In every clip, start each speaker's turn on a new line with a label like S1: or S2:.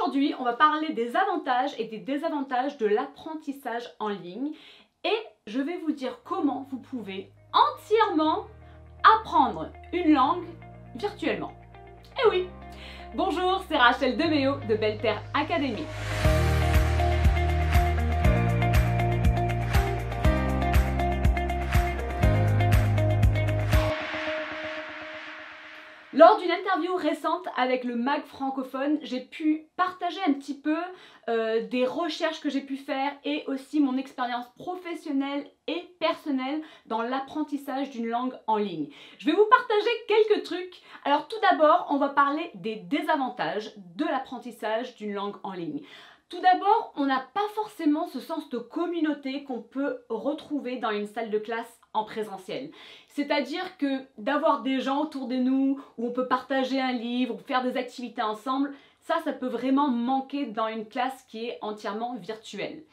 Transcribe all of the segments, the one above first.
S1: Aujourd'hui, on va parler des avantages et des désavantages de l'apprentissage en ligne et je vais vous dire comment vous pouvez entièrement apprendre une langue virtuellement. Eh oui! Bonjour, c'est Rachel Deméo de Belle Terre Academy. Lors d'une interview récente avec le MAG francophone, j'ai pu partager un petit peu des recherches que j'ai pu faire et aussi mon expérience professionnelle et personnelle dans l'apprentissage d'une langue en ligne. Je vais vous partager quelques trucs. Alors tout d'abord, on va parler des désavantages de l'apprentissage d'une langue en ligne. Tout d'abord, on n'a pas forcément ce sens de communauté qu'on peut retrouver dans une salle de classe en présentiel. C'est-à-dire que d'avoir des gens autour de nous où on peut partager un livre ou faire des activités ensemble, ça peut vraiment manquer dans une classe qui est entièrement virtuelle.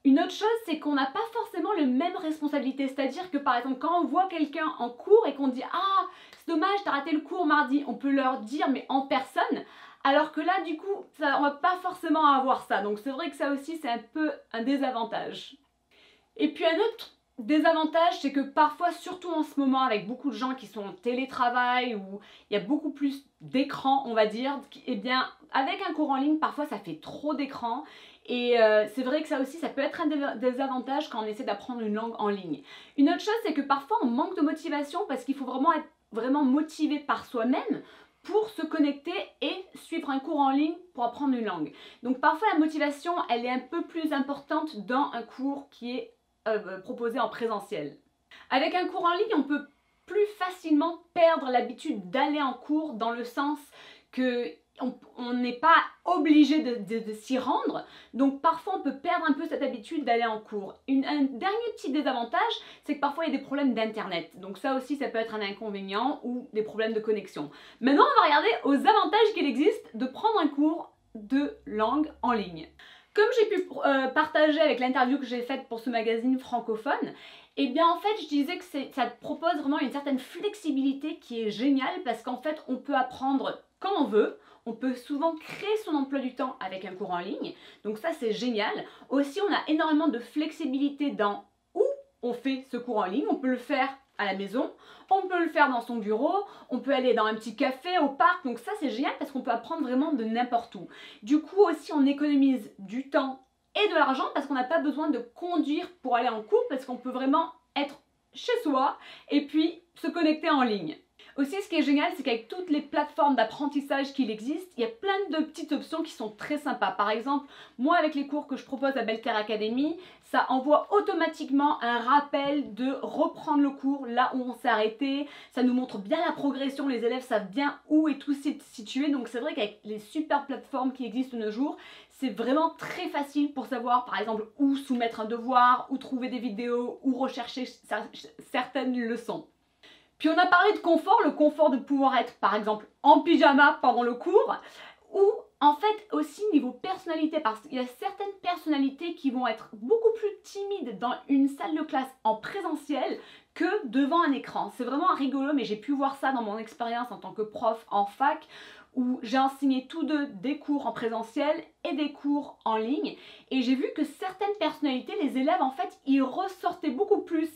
S1: Une autre chose, c'est qu'on n'a pas forcément les mêmes responsabilités. C'est-à-dire que par exemple, quand on voit quelqu'un en cours et qu'on dit « Ah, c'est dommage, t'as raté le cours mardi », on peut leur dire mais en personne. Alors que là, du coup, on va pas forcément avoir ça. Donc c'est vrai que ça aussi, c'est un peu un désavantage. Et puis un autre désavantage, c'est que parfois, surtout en ce moment, avec beaucoup de gens qui sont en télétravail, où il y a beaucoup plus d'écran, on va dire, eh bien, avec un cours en ligne, parfois, ça fait trop d'écran. Et c'est vrai que ça aussi, ça peut être un désavantage quand on essaie d'apprendre une langue en ligne. Une autre chose, c'est que parfois, on manque de motivation parce qu'il faut vraiment être motivé par soi-même pour se connecter et suivre un cours en ligne pour apprendre une langue. Donc parfois la motivation, elle est un peu plus importante dans un cours qui est proposé en présentiel. Avec un cours en ligne, on peut plus facilement perdre l'habitude d'aller en cours dans le sens que on n'est pas obligé de s'y rendre, donc parfois on peut perdre un peu cette habitude d'aller en cours. Un dernier petit désavantage, c'est que parfois il y a des problèmes d'internet, donc ça aussi ça peut être un inconvénient ou des problèmes de connexion. Maintenant on va regarder aux avantages qu'il existe de prendre un cours de langue en ligne. Comme j'ai pu partager avec l'interview que j'ai faite pour ce magazine francophone, eh bien en fait je disais que ça propose vraiment une certaine flexibilité qui est géniale parce qu'en fait on peut apprendre quand on veut. On peut souvent créer son emploi du temps avec un cours en ligne, donc ça c'est génial. Aussi on a énormément de flexibilité dans où on fait ce cours en ligne. On peut le faire à la maison, on peut le faire dans son bureau, on peut aller dans un petit café, au parc, donc ça c'est génial parce qu'on peut apprendre vraiment de n'importe où. Du coup aussi on économise du temps et de l'argent parce qu'on n'a pas besoin de conduire pour aller en cours parce qu'on peut vraiment être chez soi et puis se connecter en ligne. Aussi, ce qui est génial, c'est qu'avec toutes les plateformes d'apprentissage qu'il existe, il y a plein de petites options qui sont très sympas. Par exemple, moi, avec les cours que je propose à Belle Terre Academy, ça envoie automatiquement un rappel de reprendre le cours là où on s'est arrêté. Ça nous montre bien la progression, les élèves savent bien où et tout s'est situé. Donc c'est vrai qu'avec les super plateformes qui existent de nos jours, c'est vraiment très facile pour savoir, par exemple, où soumettre un devoir, où trouver des vidéos, où rechercher certaines leçons. Puis on a parlé de confort, le confort de pouvoir être par exemple en pyjama pendant le cours ou en fait aussi niveau personnalité parce qu'il y a certaines personnalités qui vont être beaucoup plus timides dans une salle de classe en présentiel que devant un écran. C'est vraiment rigolo mais j'ai pu voir ça dans mon expérience en tant que prof en fac où j'ai enseigné tous deux des cours en présentiel et des cours en ligne et j'ai vu que certaines personnalités, les élèves en fait, ils ressortaient beaucoup plus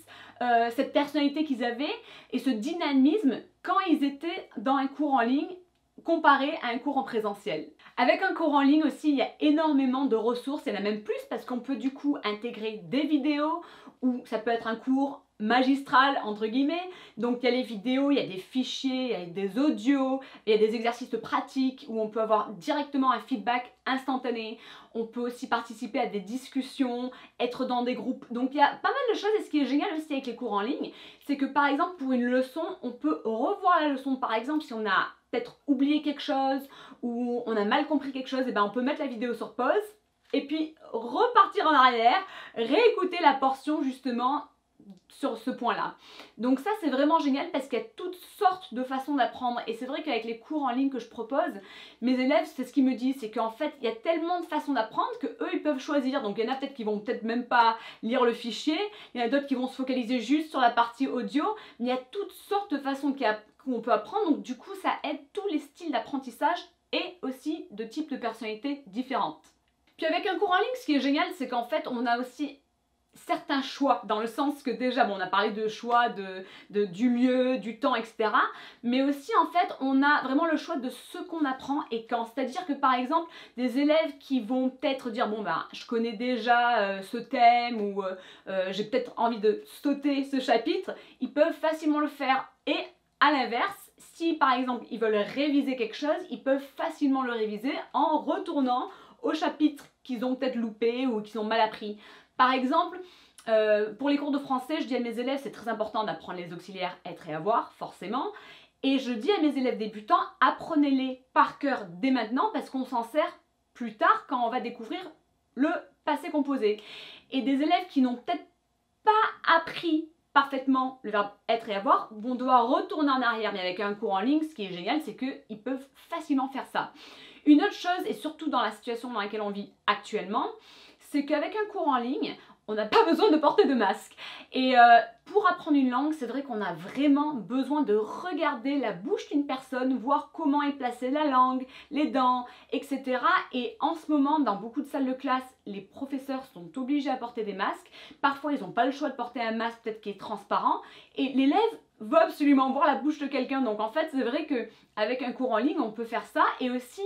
S1: cette personnalité qu'ils avaient et ce dynamisme quand ils étaient dans un cours en ligne comparé à un cours en présentiel. Avec un cours en ligne aussi, il y a énormément de ressources, il y en a même plus parce qu'on peut du coup intégrer des vidéos ou ça peut être un cours magistral entre guillemets, donc il y a les vidéos, il y a des fichiers, il y a des audios, il y a des exercices pratiques où on peut avoir directement un feedback instantané, on peut aussi participer à des discussions, être dans des groupes, donc il y a pas mal de choses et ce qui est génial aussi avec les cours en ligne, c'est que par exemple pour une leçon, on peut revoir la leçon, par exemple si on a peut-être oublié quelque chose ou on a mal compris quelque chose, et ben on peut mettre la vidéo sur pause et puis repartir en arrière, réécouter la portion justement sur ce point-là. Donc ça c'est vraiment génial parce qu'il y a toutes sortes de façons d'apprendre et c'est vrai qu'avec les cours en ligne que je propose, mes élèves c'est ce qu'ils me disent, c'est qu'en fait il y a tellement de façons d'apprendre que eux ils peuvent choisir. Donc il y en a peut-être qui vont peut-être même pas lire le fichier, il y en a d'autres qui vont se focaliser juste sur la partie audio, mais il y a toutes sortes de façons qu'on peut apprendre, donc du coup ça aide tous les styles d'apprentissage et aussi de types de personnalités différentes. Puis avec un cours en ligne, ce qui est génial, c'est qu'en fait, on a aussi certains choix, dans le sens que déjà, bon, on a parlé de choix du lieu, du temps, etc. Mais aussi, en fait, on a vraiment le choix de ce qu'on apprend et quand. C'est-à-dire que, par exemple, des élèves qui vont peut-être dire, bon, ben, je connais déjà ce thème ou j'ai peut-être envie de sauter ce chapitre, ils peuvent facilement le faire. Et à l'inverse, si, par exemple, ils veulent réviser quelque chose, ils peuvent facilement le réviser en retournant au chapitre qu'ils ont peut-être loupé ou qu'ils ont mal appris. Par exemple, pour les cours de français, je dis à mes élèves, c'est très important d'apprendre les auxiliaires être et avoir, forcément. Et je dis à mes élèves débutants, apprenez-les par cœur dès maintenant parce qu'on s'en sert plus tard quand on va découvrir le passé composé. Et des élèves qui n'ont peut-être pas appris parfaitement le verbe être et avoir vont devoir retourner en arrière. Mais avec un cours en ligne, ce qui est génial, c'est qu'ils peuvent facilement faire ça. Une autre chose, et surtout dans la situation dans laquelle on vit actuellement, c'est qu'avec un cours en ligne, on n'a pas besoin de porter de masque. Et pour apprendre une langue, c'est vrai qu'on a vraiment besoin de regarder la bouche d'une personne, voir comment est placée la langue, les dents, etc. Et en ce moment, dans beaucoup de salles de classe, les professeurs sont obligés à porter des masques. Parfois, ils n'ont pas le choix de porter un masque peut-être qui est transparent. Et l'élève veut absolument voir la bouche de quelqu'un. Donc en fait, c'est vrai qu'avec un cours en ligne, on peut faire ça. Et aussi,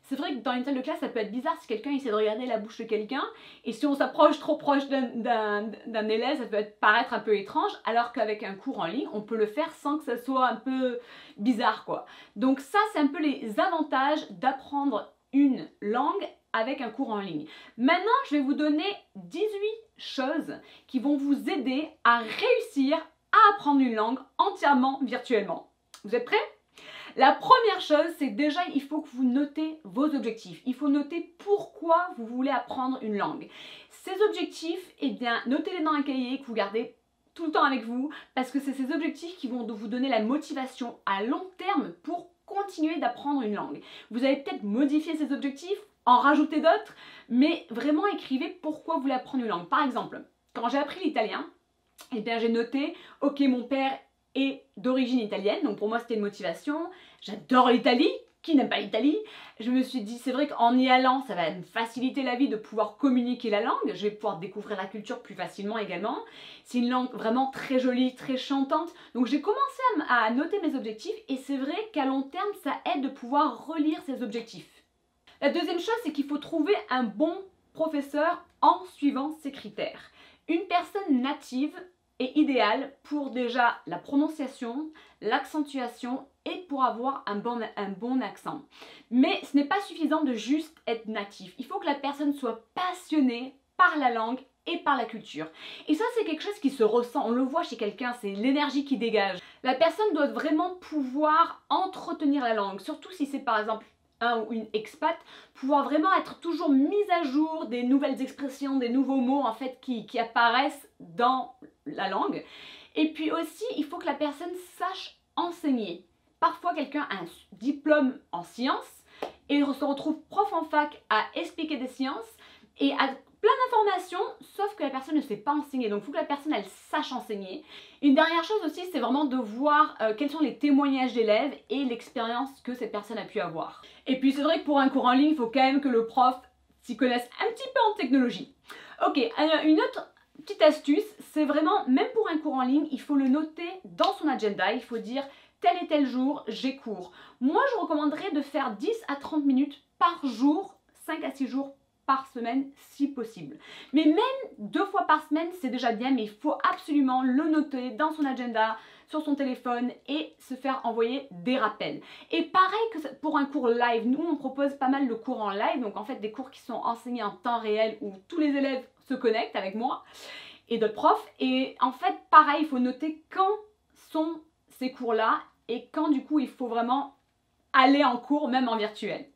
S1: c'est vrai que dans une salle de classe, ça peut être bizarre si quelqu'un essaie de regarder la bouche de quelqu'un. Et si on s'approche trop proche d'un élève, ça peut paraître un peu étrange. Alors qu'avec un cours en ligne, on peut le faire sans que ça soit un peu bizarre, quoi. Donc ça, c'est un peu les avantages d'apprendre une langue avec un cours en ligne. Maintenant, je vais vous donner 18 choses qui vont vous aider à réussir à apprendre une langue entièrement virtuellement. Vous êtes prêts ? La première chose, c'est déjà, il faut que vous notez vos objectifs. Il faut noter pourquoi vous voulez apprendre une langue. Ces objectifs, eh bien, notez-les dans un cahier que vous gardez tout le temps avec vous, parce que c'est ces objectifs qui vont vous donner la motivation à long terme pour continuer d'apprendre une langue. Vous allez peut-être modifier ces objectifs, en rajouter d'autres, mais vraiment écrivez pourquoi vous voulez apprendre une langue. Par exemple, quand j'ai appris l'italien, eh bien, j'ai noté, ok, mon père est d'origine italienne, donc pour moi c'était une motivation. J'adore l'Italie, qui n'aime pas l'Italie? Je me suis dit, c'est vrai qu'en y allant, ça va me faciliter la vie de pouvoir communiquer la langue, je vais pouvoir découvrir la culture plus facilement également. C'est une langue vraiment très jolie, très chantante, donc j'ai commencé à noter mes objectifs et c'est vrai qu'à long terme, ça aide de pouvoir relire ces objectifs. La deuxième chose, c'est qu'il faut trouver un bon professeur en suivant ces critères. Une personne native est idéale pour déjà la prononciation, l'accentuation et pour avoir un bon accent. Mais ce n'est pas suffisant de juste être natif. Il faut que la personne soit passionnée par la langue et par la culture. Et ça, c'est quelque chose qui se ressent, on le voit chez quelqu'un, c'est l'énergie qui dégage. La personne doit vraiment pouvoir entretenir la langue, surtout si c'est par exemple un ou une expat, pouvoir vraiment être toujours mise à jour des nouvelles expressions, des nouveaux mots en fait qui apparaissent dans la langue. Et puis aussi, il faut que la personne sache enseigner. Parfois, quelqu'un a un diplôme en sciences et se retrouve prof en fac à expliquer des sciences et à plein d'informations, sauf que la personne ne sait pas enseigner. Donc il faut que la personne, elle sache enseigner. Une dernière chose aussi, c'est vraiment de voir quels sont les témoignages d'élèves et l'expérience que cette personne a pu avoir. Et puis c'est vrai que pour un cours en ligne, il faut quand même que le prof s'y connaisse un petit peu en technologie. Ok, une autre petite astuce, c'est vraiment, même pour un cours en ligne, il faut le noter dans son agenda. Il faut dire tel et tel jour, j'ai cours. Moi, je recommanderais de faire 10 à 30 minutes par jour, 5 à 6 jours par semaine si possible. Mais même 2 fois par semaine, c'est déjà bien, mais il faut absolument le noter dans son agenda, sur son téléphone et se faire envoyer des rappels. Et pareil que pour un cours live, nous on propose pas mal de cours en live, donc en fait des cours qui sont enseignés en temps réel où tous les élèves se connectent avec moi et d'autres profs. Et en fait, pareil, il faut noter quand sont ces cours-là et quand du coup il faut vraiment aller en cours, même en virtuel.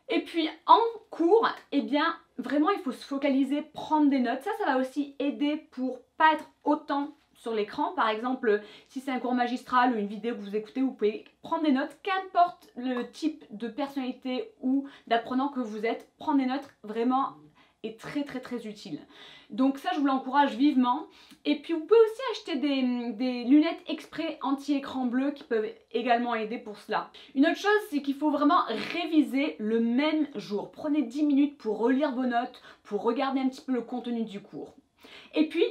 S1: Et puis en cours, eh bien vraiment il faut se focaliser, prendre des notes. Ça va aussi aider pour pas être autant sur l'écran. Par exemple, si c'est un cours magistral ou une vidéo que vous écoutez, vous pouvez prendre des notes, qu'importe le type de personnalité ou d'apprenant que vous êtes, prendre des notes vraiment est très utile. Donc ça, je vous l'encourage vivement. Et puis vous pouvez aussi acheter des lunettes exprès anti-écran bleu qui peuvent également aider pour cela. Une autre chose, c'est qu'il faut vraiment réviser le même jour. Prenez 10 minutes pour relire vos notes, pour regarder un petit peu le contenu du cours. Et puis,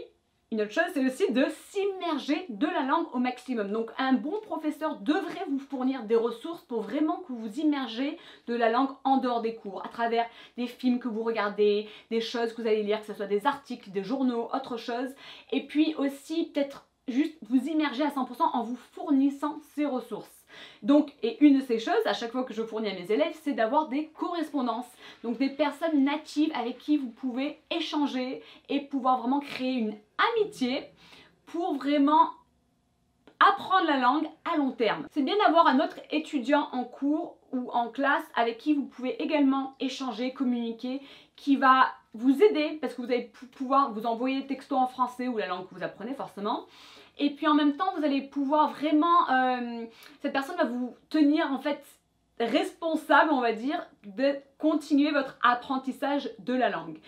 S1: une autre chose, c'est aussi de s'immerger de la langue au maximum. Donc un bon professeur devrait vous fournir des ressources pour vraiment que vous vous immergez de la langue en dehors des cours, à travers des films que vous regardez, des choses que vous allez lire, que ce soit des articles, des journaux, autre chose. Et puis aussi peut-être juste vous immerger à 100% en vous fournissant ces ressources. Donc, et une de ces choses, à chaque fois que je fournis à mes élèves, c'est d'avoir des correspondances. Donc des personnes natives avec qui vous pouvez échanger et pouvoir vraiment créer une amitié pour vraiment apprendre la langue à long terme. C'est bien d'avoir un autre étudiant en cours ou en classe avec qui vous pouvez également échanger, communiquer, qui va vous aider parce que vous allez pouvoir vous envoyer des textos en français ou la langue que vous apprenez forcément. Et puis en même temps, vous allez pouvoir vraiment, cette personne va vous tenir en fait responsable, on va dire, de continuer votre apprentissage de la langue.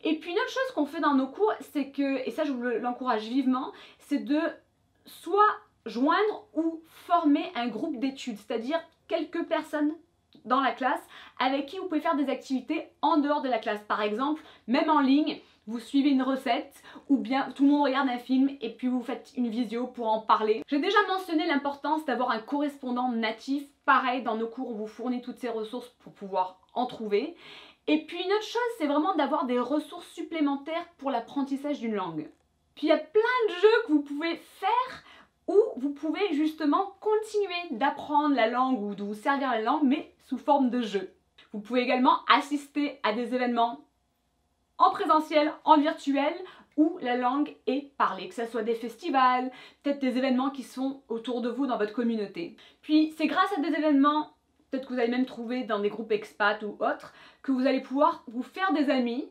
S1: Et puis une autre chose qu'on fait dans nos cours, c'est que, et ça je vous l'encourage vivement, c'est de soit joindre ou former un groupe d'études, c'est-à-dire quelques personnes dans la classe avec qui vous pouvez faire des activités en dehors de la classe. Par exemple, même en ligne, vous suivez une recette ou bien tout le monde regarde un film et puis vous faites une visio pour en parler. J'ai déjà mentionné l'importance d'avoir un correspondant natif. Pareil, dans nos cours, on vous fournit toutes ces ressources pour pouvoir en trouver. Et puis une autre chose, c'est vraiment d'avoir des ressources supplémentaires pour l'apprentissage d'une langue. Puis il y a plein de jeux que vous pouvez faire où vous pouvez justement continuer d'apprendre la langue ou de vous servir la langue, mais sous forme de jeu. Vous pouvez également assister à des événements en présentiel, en virtuel, où la langue est parlée, que ce soit des festivals, peut-être des événements qui sont autour de vous dans votre communauté. Puis c'est grâce à des événements, peut-être que vous allez même trouver dans des groupes expats ou autres, que vous allez pouvoir vous faire des amis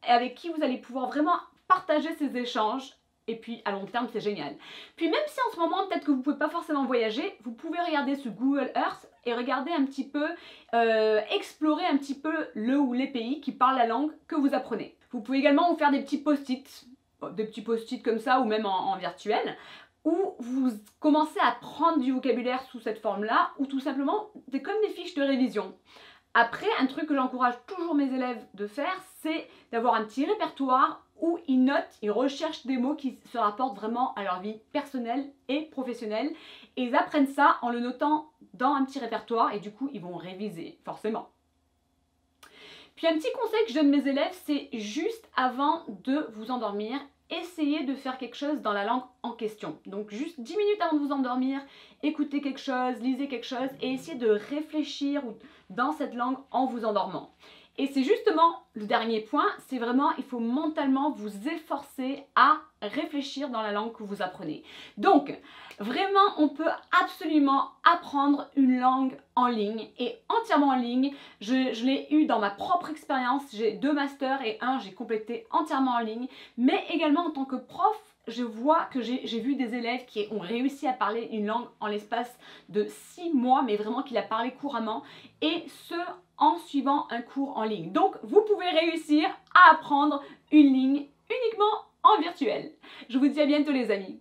S1: avec qui vous allez pouvoir vraiment partager ces échanges. Et puis à long terme, c'est génial. Puis même si en ce moment, peut-être que vous ne pouvez pas forcément voyager, vous pouvez regarder sur Google Earth et regarder un petit peu, explorer un petit peu le ou les pays qui parlent la langue que vous apprenez. Vous pouvez également vous faire des petits post-it comme ça ou même en virtuel, où vous commencez à prendre du vocabulaire sous cette forme-là, ou tout simplement, c'est comme des fiches de révision. Après, un truc que j'encourage toujours mes élèves de faire, c'est d'avoir un petit répertoire où ils notent, ils recherchent des mots qui se rapportent vraiment à leur vie personnelle et professionnelle. Et ils apprennent ça en le notant dans un petit répertoire et du coup, ils vont réviser, forcément. Puis un petit conseil que je donne à mes élèves, c'est juste avant de vous endormir, essayez de faire quelque chose dans la langue en question. Donc juste 10 minutes avant de vous endormir, écoutez quelque chose, lisez quelque chose et essayez de réfléchir dans cette langue en vous endormant. Et c'est justement le dernier point, c'est vraiment, il faut mentalement vous efforcer à réfléchir dans la langue que vous apprenez. Donc, vraiment, on peut absolument apprendre une langue en ligne et entièrement en ligne. Je l'ai eu dans ma propre expérience, j'ai 2 masters et un j'ai complété entièrement en ligne, mais également en tant que prof, je vois que j'ai vu des élèves qui ont réussi à parler une langue en l'espace de 6 mois, mais vraiment qui la parlaient couramment, et ce en suivant un cours en ligne. Donc, vous pouvez réussir à apprendre une ligne uniquement en virtuel. Je vous dis à bientôt les amis.